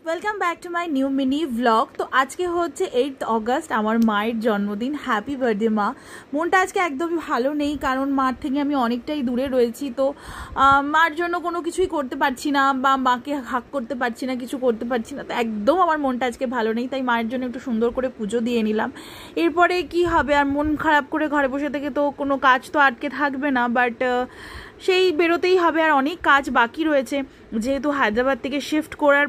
Welcome back to my new mini vlog. तो आज के होच्छे 8 अगस्त आमार मायेर जन्मदिन। हैप्पी बार्थडे मा। मनटा आज के एकदम भालो नेই कारण मार थेके आमी अनेकटाई दूरे रयेछि। तो मार जोन्नो कोनो किछुई करते पारछि ना बा माके हाक करते पारछि ना किछु करते पारछि ना। तो एकदम आमार मनटा आजके भालो नेই, ताई मायेर जोन्नो एकटु सुंदर करे पुजो दिये निलाम। एरपरे कि हबे आर मन खाराप करे घरे बसे थेके तो कोनो काज तो आटके थाकबे ना, बाट সেই বেরোতেই হবে। আর অনেক কাজ বাকি রয়েছে যেহেতু হায়দ্রাবাদ থেকে শিফট করার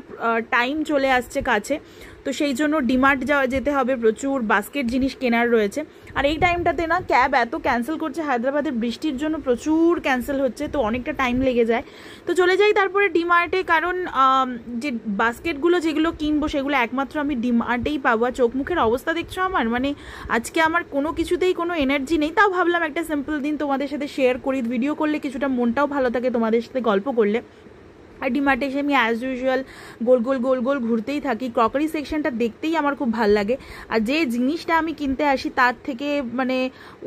টাইম চলে আসছে কাছে, তো সেই জন্য ডিমার্ট যেতে হবে, প্রচুর বাস্কেট জিনিস কেনার রয়েছে। আর এই টাইমটাতে না ক্যাব এত ক্যান্সেল করছে, হায়দ্রাবাদের বৃষ্টির জন্য প্রচুর ক্যান্সেল হচ্ছে, তো অনেকটা টাইম লেগে যায়। তো চলে যাই তারপরে ডিমার্টে, কারণ যে বাস্কেটগুলো যেগুলো কিনবো সেগুলো একমাত্র আমি ডিমার্টেই পাবো। আর চোখ মুখের অবস্থা দেখছো আমার, মানে আজকে আমার কোনো কিছুতেই কোনো এনার্জি নেই। তাও ভাবলাম একটা সিম্পল দিন তোমাদের সাথে শেয়ার করি, ভিডিও করলে কিছুটা মনটাও ভালো থাকে তোমাদের সাথে গল্প করলে। আর ডিমার্টে এসে আমি অ্যাজ ইউজুয়াল গোল গোল গোল গোল ঘুরতেই থাকি। ক্রকারি সেকশনটা দেখতেই আমার খুব ভালো লাগে। আর যে জিনিসটা আমি কিনতে আসি তার থেকে মানে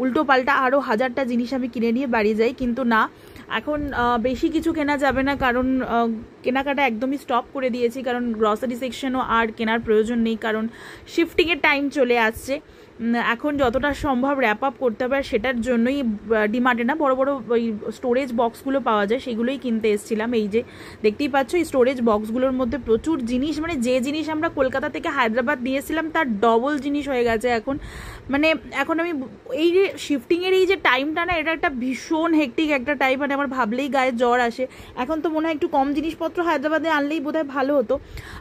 উল্টো পাল্টা আরও হাজারটা জিনিস আমি কিনে নিয়ে বাড়ি যাই, কিন্তু না, এখন বেশি কিছু কেনা যাবে না, কারণ কেনাকাটা একদমই স্টপ করে দিয়েছি। কারণ গ্রসারি সেকশনও আর কেনার প্রয়োজন নেই, কারণ শিফটিংয়ের টাইম চলে আসছে। এখন যতটা সম্ভব র্যাপ আপ করতে হবে, আর সেটার জন্যই ডিমার্টে না বড় বড় ওই স্টোরেজ বক্সগুলো পাওয়া যায়, সেগুলোই কিনতে এসেছিলাম। এই যে দেখতেই পাচ্ছ এই স্টোরেজ বক্সগুলোর মধ্যে প্রচুর জিনিস, মানে যে জিনিস আমরা কলকাতা থেকে হায়দ্রাবাদ নিয়েছিলাম তার ডবল জিনিস হয়ে গেছে এখন। মানে এখন আমি এই যে শিফটিংয়ের এই যে টাইমটা না, এটা একটা ভীষণ হেক্টিক একটা টাইম, মানে আমার ভাবলেই গায়ে জ্বর আসে। এখন তো মনে হয় একটু কম জিনিসপত্র হায়দ্রাবাদে আনলেই বোধহয় ভালো হতো।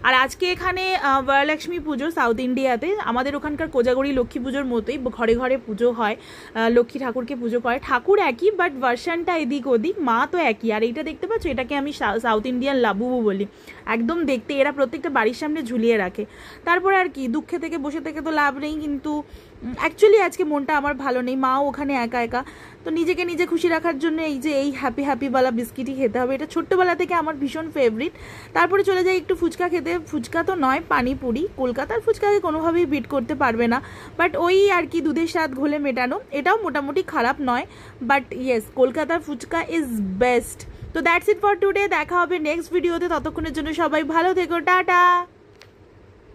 আর আজকে এখানে বরলক্ষ্মী পুজো সাউথ ইন্ডিয়াতে, আমাদের ওখানকার কোজাগরি লক্ষ্মী পুজোর মতোই ঘরে ঘরে পুজো হয়, লক্ষ্মী ঠাকুরকে পুজো করে। ঠাকুর একই, বাট ভার্সনটা এদিক ওদিক, মা তো একই। আর এইটা দেখতে পাচ্ছ, এটাকে আমি সাউথ ইন্ডিয়ান লাবুবু বলি। একদম দেখতে এরা প্রত্যেকটা বাড়ির সামনে ঝুলিয়ে রাখে। তারপরে আর কি, দুঃখে থেকে বসে থেকে তো লাভ নেই, কিন্তু অ্যাকচুয়ালি আজকে মনটা আমার ভালো নেই, মাও ওখানে একা একা। তো নিজেকে নিজে খুশি রাখার জন্য এই যে এই হ্যাপি হ্যাপিওয়ালা বিস্কিটই খেতে হবে, এটা ছোট্টবেলা থেকে আমার ভীষণ ফেভারিট। তারপরে চলে যাই একটু ফুচকা খেতে। ফুচকা তো নয়, পানিপুরি। কলকাতার ফুচকাকে কোনোভাবেই বিট করতে পারবে না, বাট ওই আর কি দুধের স্বাদ ঘোলে মেটানো, এটাও মোটামুটি খারাপ নয়, বাট ইয়েস কলকাতার ফুচকা ইজ বেস্ট। তো দ্যাটস ইট ফর টুডে। দেখা হবে নেক্সট ভিডিওতে, ততক্ষণের জন্য সবাই ভালো থেকো, টাটা।